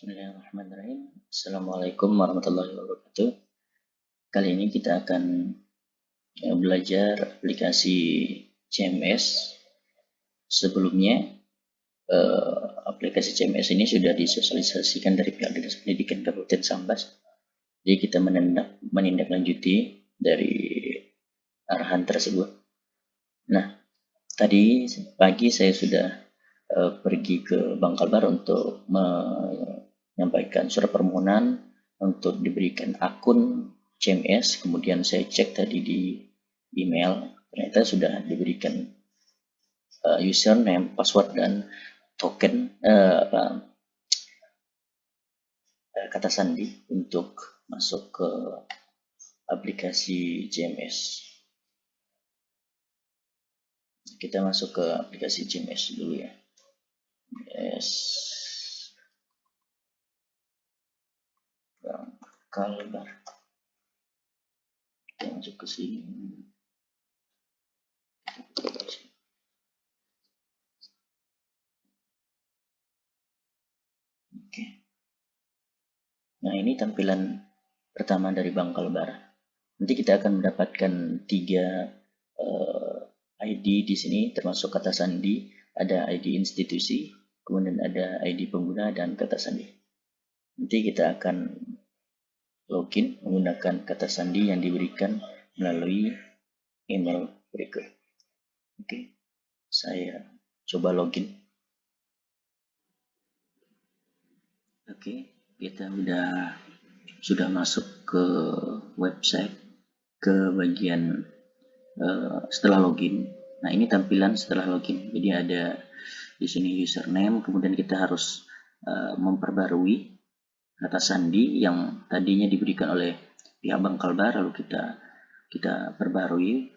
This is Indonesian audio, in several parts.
Bismillahirrahmanirrahim. Assalamualaikum warahmatullahi wabarakatuh. Kali ini kita akan belajar aplikasi CMS. Sebelumnya, aplikasi CMS ini sudah disosialisasikan dari pihak Dinas Pendidikan Kabupaten Sambas. Jadi kita menindaklanjuti dari arahan tersebut. Nah, tadi pagi saya sudah pergi ke Bangkalbar untuk menyampaikan surat permohonan untuk diberikan akun CMS. Kemudian saya cek tadi di email, ternyata sudah diberikan username, password, dan token kata sandi untuk masuk ke aplikasi CMS. Kita masuk ke aplikasi CMS dulu ya. Bangkalbar. Kita masuk ke sini. Oke. Nah, ini tampilan pertama dari Bangkalbar. Nanti kita akan mendapatkan 3 ID di sini, termasuk kata sandi. Ada ID institusi, kemudian ada ID pengguna dan kata sandi. Nanti kita akan login menggunakan kata sandi yang diberikan melalui email berikut. Oke, saya coba login. Oke, kita sudah masuk ke website, ke bagian setelah login. Nah, ini tampilan setelah login. Jadi ada di sini username, kemudian kita harus memperbarui kata sandi yang tadinya diberikan oleh pihak Bangkalbar, lalu kita perbarui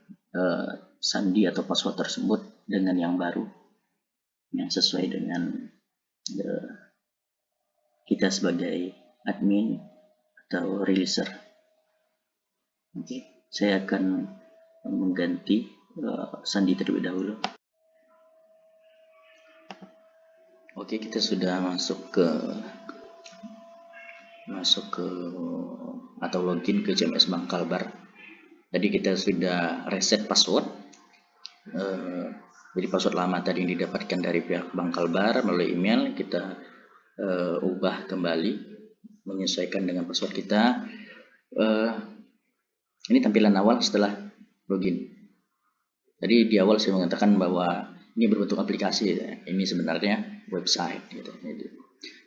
sandi atau password tersebut dengan yang baru, yang sesuai dengan kita sebagai admin atau releaser. Oke, saya akan mengganti sandi terlebih dahulu. Oke, kita sudah masuk ke atau login ke CMS Bangkalbar. Tadi kita sudah reset password. Jadi password lama tadi yang didapatkan dari pihak Bangkalbar melalui email, kita ubah kembali menyesuaikan dengan password kita. Ini tampilan awal setelah login. Tadi di awal saya mengatakan bahwa ini berbentuk aplikasi, ini sebenarnya website gitu.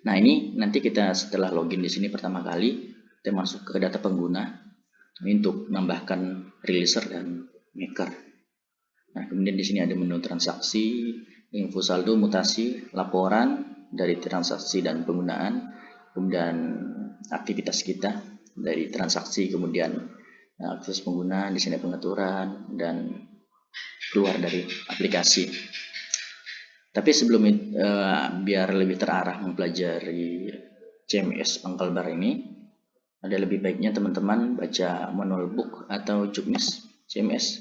Nah, ini nanti kita setelah login di sini pertama kali kita masuk ke data pengguna ini untuk menambahkan releaser dan maker. Nah, kemudian di sini ada menu transaksi, info saldo, mutasi, laporan dari transaksi dan penggunaan, kemudian aktivitas kita dari transaksi, kemudian akses pengguna, di sini pengaturan dan keluar dari aplikasi. Tapi sebelum biar lebih terarah mempelajari CMS Bangkalbar ini, ada lebih baiknya teman-teman baca manual book atau juknis CMS.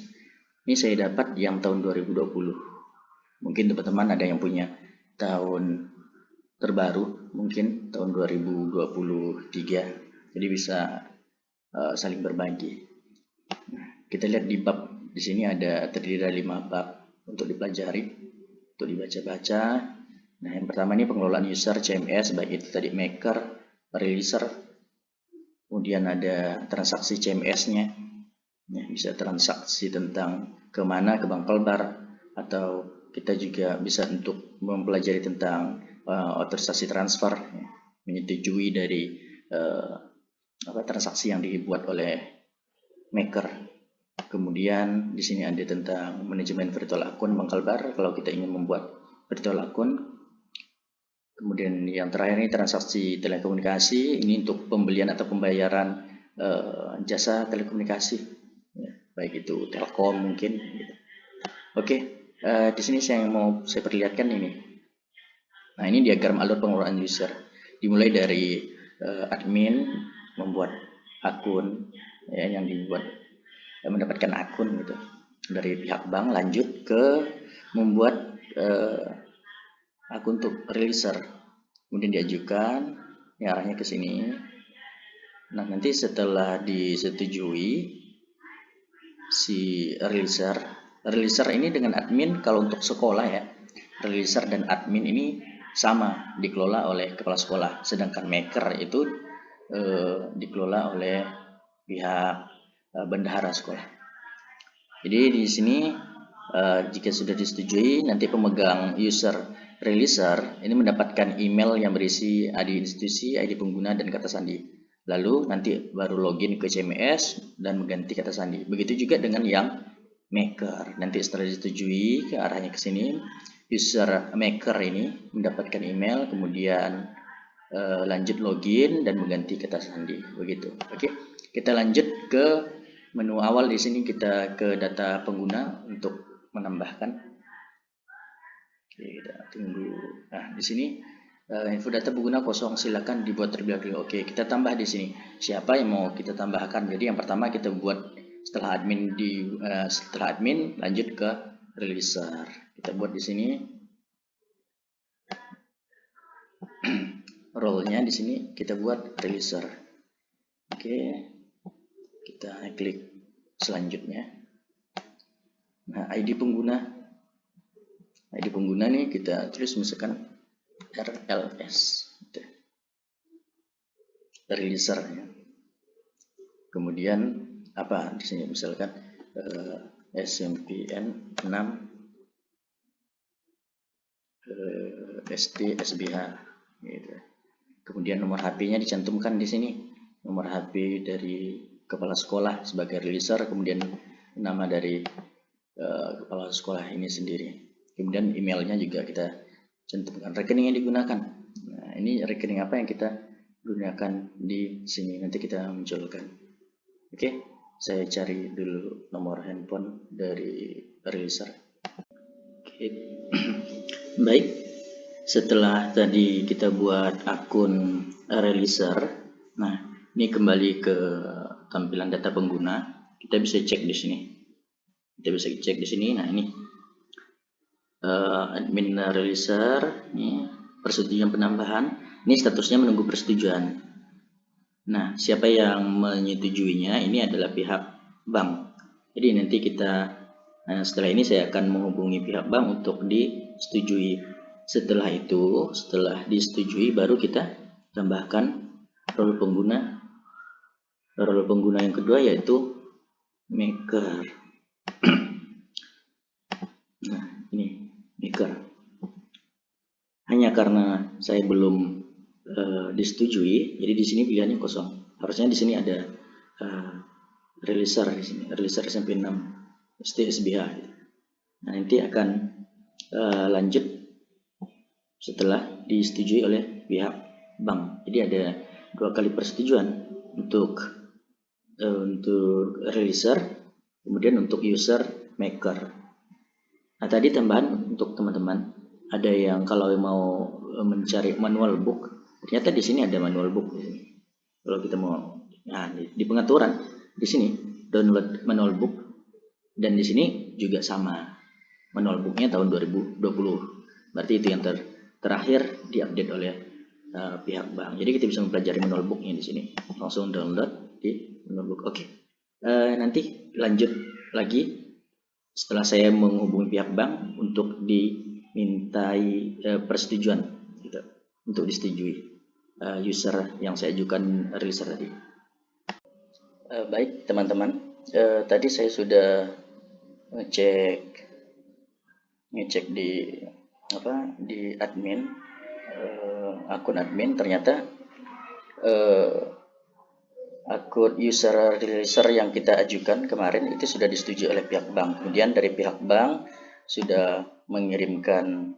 Ini saya dapat yang tahun 2020. Mungkin teman-teman ada yang punya tahun terbaru, mungkin tahun 2023. Jadi bisa saling berbagi. Nah, kita lihat di bab di sini ada terdiri dari 5 bab untuk dipelajari, untuk dibaca-baca. Nah, yang pertama ini pengelolaan user CMS, baik itu tadi maker, releaser, kemudian ada transaksi CMS-nya. Ya, bisa transaksi tentang kemana, ke Bangkalbar, atau kita juga bisa untuk mempelajari tentang otorisasi transfer, ya, menyetujui dari transaksi yang dibuat oleh maker. Kemudian di sini ada tentang manajemen virtual akun Bangkalbar kalau kita ingin membuat virtual akun. Kemudian yang terakhir ini transaksi telekomunikasi, ini untuk pembelian atau pembayaran jasa telekomunikasi, ya, baik itu Telkom mungkin. Gitu. Oke, di sini saya perlihatkan ini. Nah, ini diagram alur pengelolaan user. Dimulai dari admin membuat akun, ya, yang mendapatkan akun gitu dari pihak bank, lanjut ke membuat akun untuk releaser, kemudian diajukan, Ini arahnya ke sini. Nah, nanti setelah disetujui si releaser ini dengan admin, kalau untuk sekolah ya, releaser dan admin ini sama dikelola oleh kepala sekolah, sedangkan maker itu dikelola oleh pihak bendahara sekolah. Jadi di sini jika sudah disetujui, nanti pemegang user releaser ini mendapatkan email yang berisi ID institusi, ID pengguna, dan kata sandi. Lalu nanti baru login ke CMS dan mengganti kata sandi. Begitu juga dengan yang maker. Nanti setelah disetujui ke arahnya ke sini, user maker ini mendapatkan email, kemudian lanjut login dan mengganti kata sandi. Begitu. Oke, kita lanjut ke menu awal. Di sini kita ke data pengguna untuk menambahkan. Oke, kita tunggu. Nah, di sini info data pengguna kosong, silakan dibuat terlebih dahulu. Oke, kita tambah di sini. Siapa yang mau kita tambahkan? Jadi yang pertama kita buat setelah admin lanjut ke releaser. Kita buat di sini. Role-nya di sini kita buat releaser. Oke, kita klik selanjutnya. Nah, ID pengguna nih kita tulis misalkan RLS, releaser ya. Kemudian apa di sini misalkan SMPN 6 SD SBH gitu. Kemudian nomor HP-nya dicantumkan di sini, nomor HP dari kepala sekolah sebagai releaser, kemudian nama dari kepala sekolah ini sendiri. Kemudian emailnya juga kita cantumkan, rekening yang digunakan. Nah, ini rekening apa yang kita gunakan di sini, nanti kita munculkan. Oke, saya cari dulu nomor handphone dari releaser. Oke. Baik, setelah tadi kita buat akun releaser, nah ini kembali ke tampilan data pengguna. Kita bisa cek di sini. Nah ini admin releaser, ini persetujuan penambahan. Ini statusnya menunggu persetujuan. Nah, siapa yang menyetujuinya? Ini adalah pihak bank. Jadi nanti setelah ini saya akan menghubungi pihak bank untuk disetujui. Setelah itu, setelah disetujui baru kita tambahkan role pengguna. Role pengguna yang kedua yaitu maker. Nah, ini maker. Hanya karena saya belum disetujui, jadi di sini pilihannya kosong. Harusnya di sini ada releaser di sini, releaser SMP 6 SD SBH. Nah, nanti akan lanjut setelah disetujui oleh pihak bank. Jadi ada 2 kali persetujuan untuk releaser, kemudian untuk user maker. Nah, tadi tambahan untuk teman-teman, ada yang kalau mau mencari manual book, ternyata di sini ada manual book. Kalau kita mau, nah di pengaturan di sini download manual book, dan di sini juga sama manual booknya tahun 2020. Berarti itu yang terakhir diupdate oleh pihak bank. Jadi kita bisa mempelajari manual booknya di sini. Langsung download di manual book. Oke. Nanti lanjut lagi setelah saya menghubungi pihak bank untuk dimintai persetujuan gitu, untuk disetujui user yang saya ajukan releaser tadi. Baik teman-teman, tadi saya sudah ngecek di admin, akun admin, ternyata akun user releaser yang kita ajukan kemarin itu sudah disetujui oleh pihak bank. Kemudian dari pihak bank sudah mengirimkan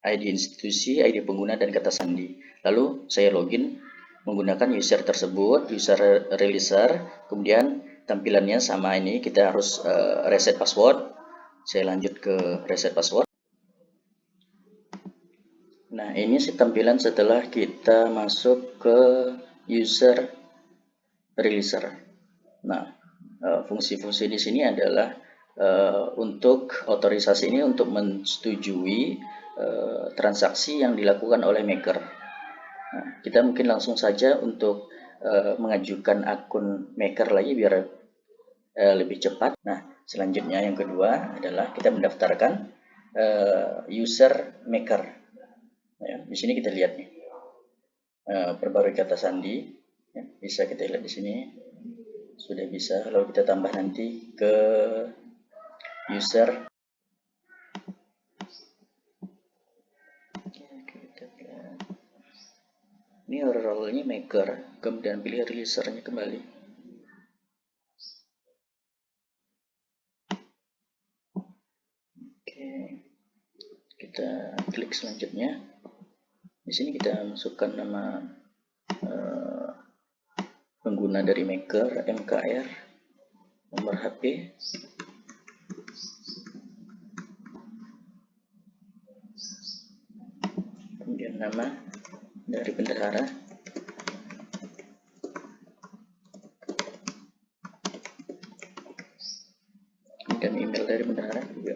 ID institusi, ID pengguna, dan kata sandi. Lalu saya login menggunakan user tersebut, user releaser. Kemudian tampilannya sama ini, kita harus reset password. Saya lanjut ke reset password. Nah, ini tampilan setelah kita masuk ke user releaser. Nah, fungsi-fungsi di sini adalah untuk otorisasi ini untuk menyetujui transaksi yang dilakukan oleh maker. Nah, kita mungkin langsung saja untuk mengajukan akun Maker lagi biar lebih cepat. Nah, selanjutnya yang kedua adalah kita mendaftarkan user Maker. Ya, di sini kita lihat nih, perbarui kata sandi, ya, bisa kita lihat di sini sudah bisa. Lalu kita tambah nanti ke user. Ini role-nya Maker, kemudian pilih releasernya kembali. Oke, kita klik selanjutnya. Di sini kita masukkan nama pengguna dari Maker, MKR, nomor HP, kemudian nama dari bendahara, kemudian email dari bendahara juga.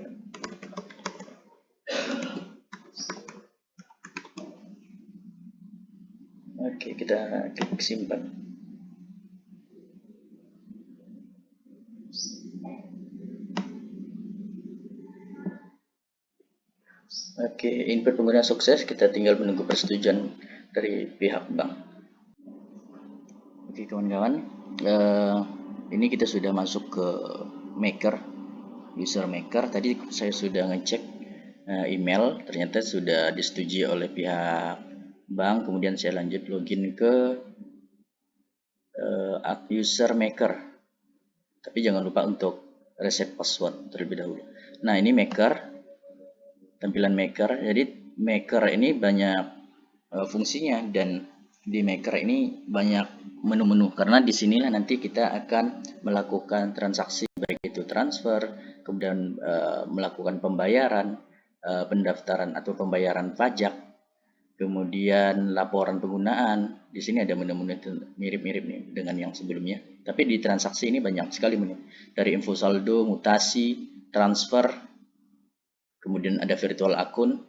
Oke, kita klik simpan. Oke, input pengguna sukses, kita tinggal menunggu persetujuan dari pihak bank. Oke kawan-kawan, ini kita sudah masuk ke Maker, user Maker. Tadi saya sudah ngecek email, ternyata sudah disetujui oleh pihak bank. Kemudian saya lanjut login ke user Maker. Tapi jangan lupa untuk reset password terlebih dahulu. Nah, ini Maker, tampilan Maker. Jadi Maker ini banyak fungsinya, dan di Maker ini banyak menu-menu, karena di sinilah nanti kita akan melakukan transaksi, baik itu transfer, kemudian melakukan pembayaran, pendaftaran atau pembayaran pajak, kemudian laporan penggunaan. Di sini ada menu-menu mirip-mirip nih dengan yang sebelumnya, tapi di transaksi ini banyak sekali menu, dari info saldo, mutasi, transfer, kemudian ada virtual akun,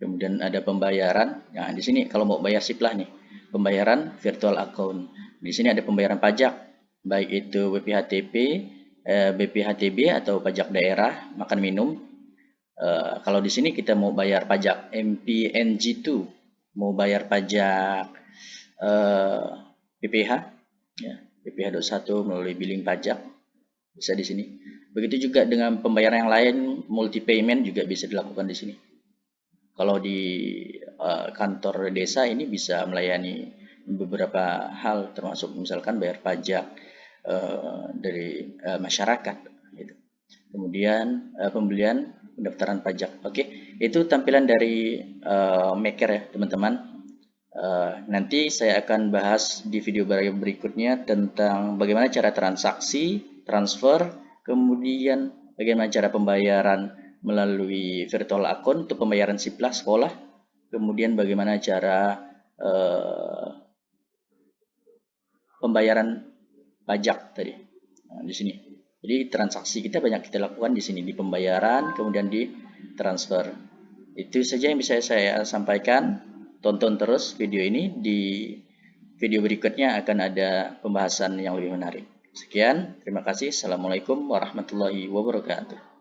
kemudian ada pembayaran. Nah, di sini kalau mau bayar siplah nih, pembayaran virtual account. Di sini ada pembayaran pajak, baik itu BPHTP, BPHTB atau pajak daerah, makan minum. Kalau di sini kita mau bayar pajak MPNG2, mau bayar pajak PPH, ya, PPH 21 melalui billing pajak, bisa di sini. Begitu juga dengan pembayaran yang lain, multi payment juga bisa dilakukan di sini. Kalau di kantor desa ini bisa melayani beberapa hal, termasuk misalkan bayar pajak dari masyarakat, gitu. Kemudian pembelian, pendaftaran pajak. Oke, itu tampilan dari Maker ya teman-teman. Nanti saya akan bahas di video berikutnya tentang bagaimana cara transaksi, transfer, kemudian bagaimana cara pembayaran melalui virtual account untuk pembayaran siplah sekolah, kemudian bagaimana cara pembayaran pajak tadi. Nah, di sini. Jadi transaksi kita banyak kita lakukan di sini, di pembayaran, kemudian di transfer. Itu saja yang bisa saya sampaikan. Tonton terus video ini, di video berikutnya akan ada pembahasan yang lebih menarik. Sekian, terima kasih. Assalamualaikum warahmatullahi wabarakatuh.